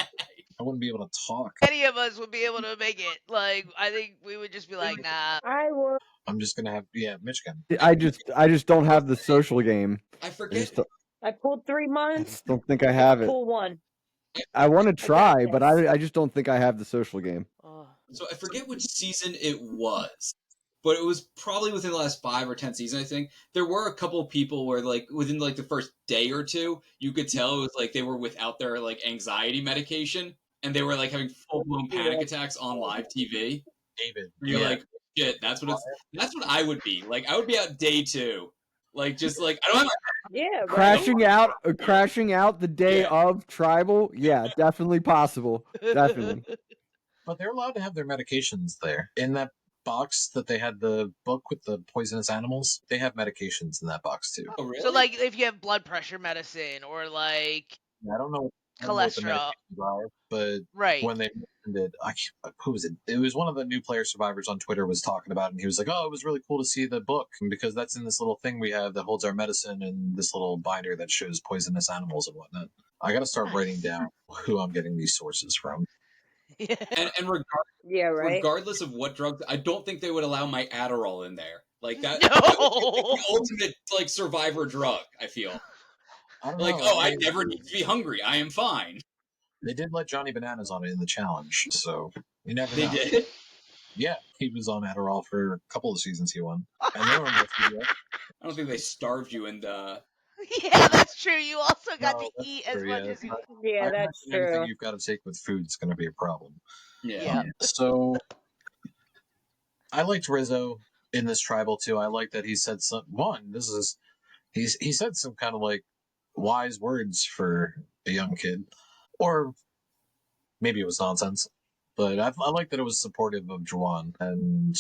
I wouldn't be able to talk. Any of us would be able to make it. Like, I think we would just be like, nah. I will. I'm just going to have, Michigan. I just don't have the social game. I I forget. just don't, I pulled 3 I months. just don't think I have it. Pull 1. I want to try, but this. I just don't think I have the social game. Oh. So I forget which season it was, but it was probably within the last 5 or 10 seasons. I think there were a couple of people where, like, within like the first day or two, you could tell it was like they were without their like anxiety medication, and they were like having full blown panic attacks on live TV. David. And you're like, shit, that's what I would be. Like, I would be out day 2, like just like I don't have. Yeah, right. Crashing out the day Yeah. of tribal. Yeah, definitely possible. Definitely. But they're allowed to have their medications there. In that box that they had the book with the poisonous animals, they have medications in that box too. Oh, really? So, like, if you have blood pressure medicine or like I don't know what the cholesterol, medications are, but right? when they mentioned it, who was it? It was one of the new player survivors on Twitter was talking about it, and he was like, "Oh, it was really cool to see the book because that's in this little thing we have that holds our medicine and this little binder that shows poisonous animals and whatnot." I got to start writing down who I'm getting these sources from. Yeah. And Yeah, right. regardless of what drugs, I don't think they would allow my Adderall in there. Like that, No. that would be the ultimate like survivor drug. I feel I don't like, know. oh, I never need to be hungry. I am fine. They did let Johnny Bananas on it in the challenge, so you never They know. did. Yeah, he was on Adderall for a couple of seasons he won. And they were in both videos. I don't think they starved you and Yeah, that's true. You also got No, to that's eat as true, much yeah. as you. Yeah, I that's imagine anything true. you've got to take with food is going to be a problem. yeah. So I liked Rizzo in this tribal too. I like that he said he said some kind of like wise words for a young kid, or maybe it was nonsense. But I like that it was supportive of Juwan and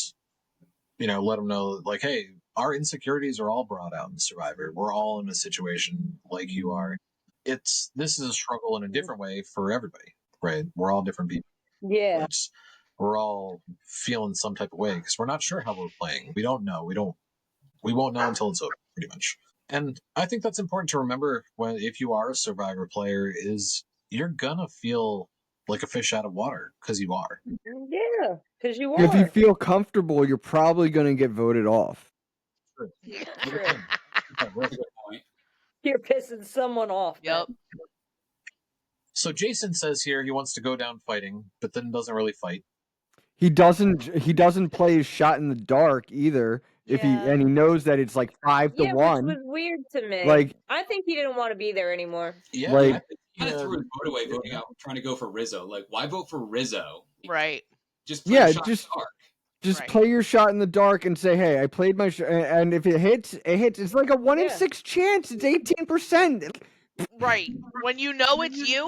let him know like, hey, our insecurities are all brought out in Survivor. We're all in a situation like you are. This is a struggle in a different way for everybody, right? We're all different people. Yeah. We're all feeling some type of way because we're not sure how we're playing. We don't know. We won't know until it's over, pretty much. And I think that's important to remember if you are a Survivor player, is you're gonna feel like a fish out of water because you are. Yeah, because you If you are. feel comfortable, you're probably going to get voted off. True. That's a good point. You're pissing someone off. Yep. then. So Jason says here he wants to go down fighting, but then doesn't really fight. He doesn't play his shot in the dark either. If he Yeah. knows that it's like 5 to Yeah, 1. which was weird to me. Like- I think he didn't want to be there anymore. Yeah, Like- I think He kind of threw his vote away voting out, trying to go for Rizzo. Like, why vote for Rizzo? Right. Just play Yeah, your shot in just- the dark. Just Right. play your shot in the dark and say, "Hey, I played my shot," and if it hits, it hits. It's like a 1 in Yeah. 6 chance. It's 18%. Right. When you know it's you.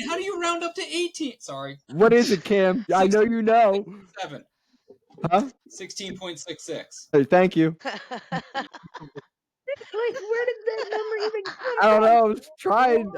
How do you round up to 18? Sorry, What is it, Cam? I know you know. 7. Huh? 16.66. Hey, thank you. Like, where did that number even come I don't from? know.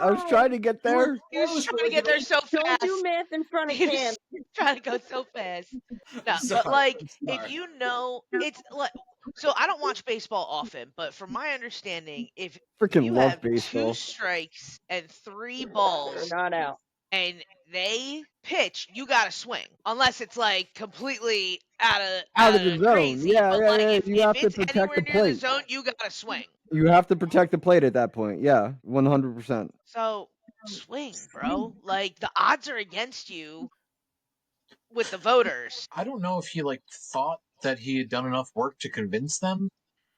I was trying to get You were there. He was close, trying but to like get there so Don't do fast. math in front of He Cam. was trying to go so fast. No, I'm but sorry. like, I'm if sorry. you know, it's like, so I don't watch baseball often, but from my understanding, if Freaking you love have 2 baseball. strikes and 3 They're balls not out. and they pitch, you gotta swing. Unless it's like completely out Out of the of zone. crazy. Yeah, But yeah, like yeah. You if have to it's protect anywhere the near the plate. zone, you gotta swing. You have to protect the plate at that point. Yeah, 100%. So swing, bro. Like the odds are against you with the voters. I don't know if he like thought that he had done enough work to convince them,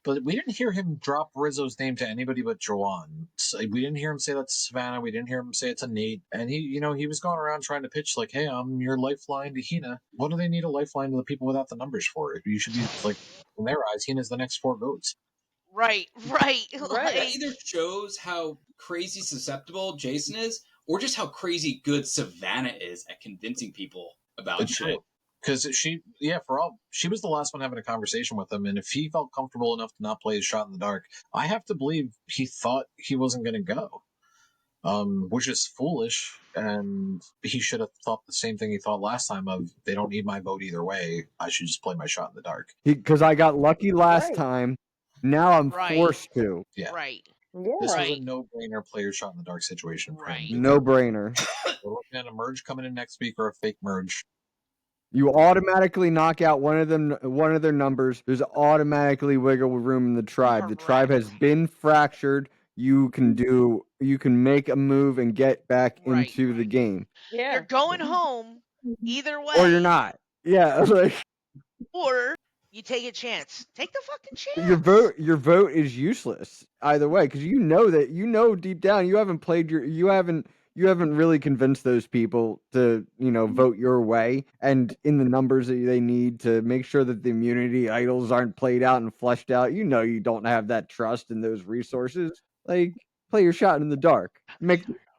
but we didn't hear him drop Rizzo's name to anybody but Joanne. So we didn't hear him say that to Savannah. We didn't hear him say it to Nate. And he was going around trying to pitch like, "Hey, I'm your lifeline to Hina." What do they need a lifeline to the people without the numbers for? You should be like, in their eyes, Hina's the next 4 votes. Right. Right. That Like either shows how crazy susceptible Jason is, or just how crazy good Savannah is at convincing people about It's shit. true. Because she was the last one having a conversation with him, and if he felt comfortable enough to not play his shot in the dark, I have to believe he thought he wasn't going to go. Which is foolish, and he should have thought the same thing he thought last time of, they don't need my vote either way, I should just play my shot in the dark. Because I got lucky last Right. time. Now I'm Right. forced to. Yeah. right. This Yeah. was a Right. no-brainer player shot in the dark situation for him. Right. No brainer. We're looking at a merge coming in next week or a fake merge. You automatically knock out one of their numbers. There's automatically wiggle room in the tribe. The tribe has Correct. been fractured. You can make a move and get back Right. into the game. Yeah. You're going home either way. Or you're not. Yeah, like Or you take a chance. Take the fucking chance. your vote is useless either way, because you know deep down you haven't really convinced those people to vote your way and in the numbers that they need to make sure that the immunity idols aren't played out and fleshed out. You don't have that trust in those resources. Like, play your shot in the dark.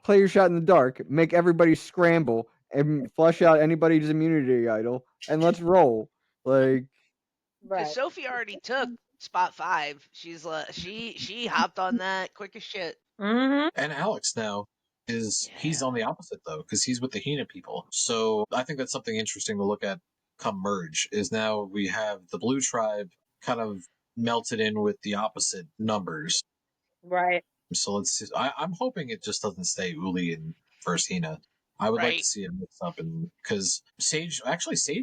Play your shot in the dark. Make everybody scramble and flush out anybody's immunity idol, and let's roll. Like, Because Right. Sophie already took spot 5. She's she hopped on that quick as shit. Mm-hmm. And Alex now he's on the opposite though, because he's with the Hina people. So I think that's something interesting to look at come merge, is now we have the blue tribe kind of melted in with the opposite numbers. Right. So let's see. I'm hoping it just doesn't stay Uli and first Hina. I would like to Right. see it mix up, and because Sage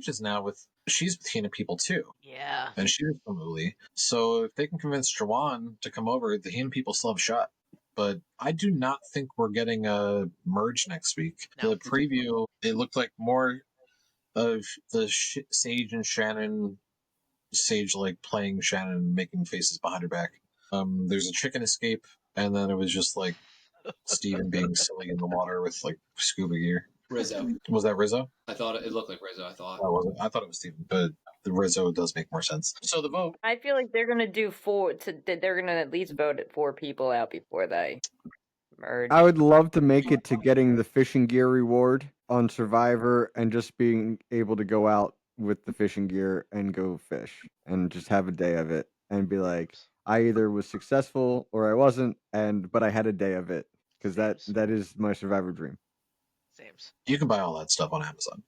is now she's with Hina people too, Yeah. and she was from Uli. So if they can convince Jawan to come over, the Hina people still have a shot. But I do not think we're getting a merge next week. No. The preview, it looked like more of the Sage and Shannon. Sage like playing Shannon and making faces behind her back. There's a chicken escape, and then it was just like Steven being silly in the water with like scuba gear. Rizzo. Was that Rizzo? I thought it looked like Rizzo. I thought. I wasn't. I thought it was Steven, but the Rizzo does make more sense. So the vote. I feel like they're gonna do they're gonna at least vote at 4 people out before they merge. I would love to make it to getting the fishing gear reward on Survivor and just being able to go out with the fishing gear and go fish and just have a day of it and be like, I either was successful or I wasn't, but I had a day of it, because that is my Survivor dream. Sames. You can buy all that stuff on Amazon.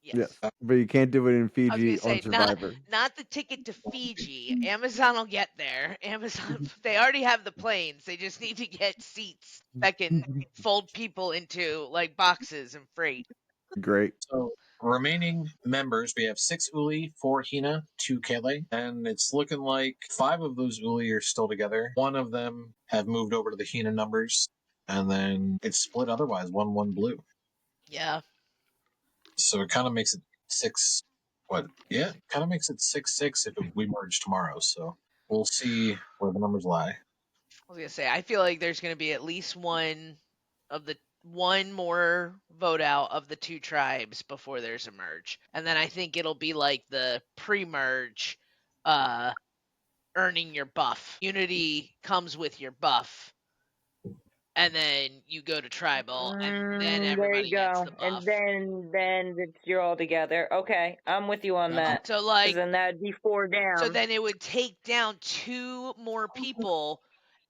Yes. But you can't do it in I was Fiji gonna on say not Survivor. the ticket to Fiji. Amazon will get there. Amazon, they already have the planes. They just need to get seats that can fold people into like boxes and freight. Great. So remaining members, we have 6 Uli, 4 Hina, 2 Kele, and it's looking like 5 of those Uli are still together. 1 of them have moved over to the Hina numbers, and then it's split otherwise, 1-1 blue. Yeah. So it kind of makes it 6. What? Yeah, kind of makes it 6-6 if we merge tomorrow. So we'll see where the numbers lie. I was gonna say I feel like there's gonna be at least one more vote out of the 2 tribes before there's a merge. And then I think it'll be like the pre-merge earning your buff. Unity comes with your buff. and then you go to tribal, and then there everybody you gets go. the buff. And then you're all together. Okay, I'm with you on that. So 'Cause like, then that'd be 4 down. so then it would take down 2 more people,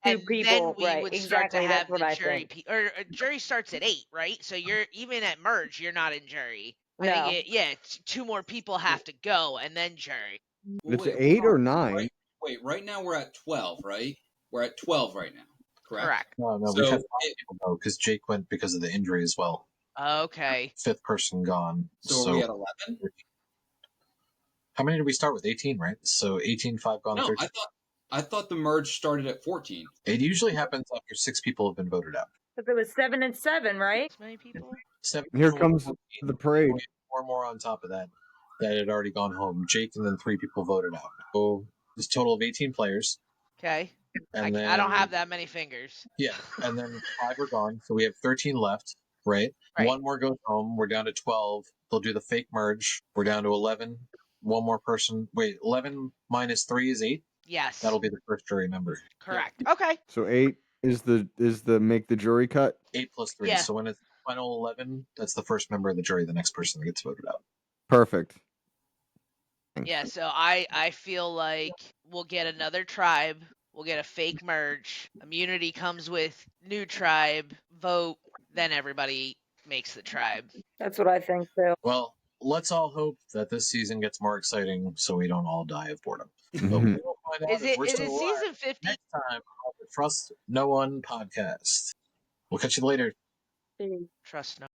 2 and people, then we right? would start to Exactly. That's have what the I jury. think. Jury starts at 8, right? So you're even at merge, you're not in jury. I No. think it's 2 more people have to go, and then jury. It's Wait, 8 or hold on. 9. Right now we're at 12, right? We're at 12 right now, correct? No, we've So had 5 people go because Jake went because of the injury as well. Okay. 5th person gone. So are we at 11? How many did we start with? 18, right? So 18, 5 gone, No, 13. I thought the merge started at 14. It usually happens after 6 people have been voted out. But there was 7 and 7, right? As many people? 7 Here people comes 14, the parade. we had 4 more on top of that had already gone home. Jake and then 3 people voted out. So there's a total of 18 players. Okay. And I don't then- have that many fingers. Yeah, and then 5 are gone, so we have 13 left, right? Right. 1 more goes home. We're down to 12. They'll do the fake merge. We're down to 11. 1 more person. Wait, 11 minus 3 is 8. Yes. That'll be the first jury member. Correct. Okay. So 8 is the make the jury cut. 8 plus 3. Yeah. So when it's final 11, that's the first member of the jury. The next person that gets voted out. Perfect. Yeah, so I feel like we'll get another tribe. We'll get a fake merge. Immunity comes with new tribe, vote, then everybody makes the tribe. That's what I think too. Well, let's all hope that this season gets more exciting so we don't all die of boredom. But we Mhm. will find out Is if it we're is still it alive season 50? next time on the Trust No One podcast. We'll catch you later. Trust no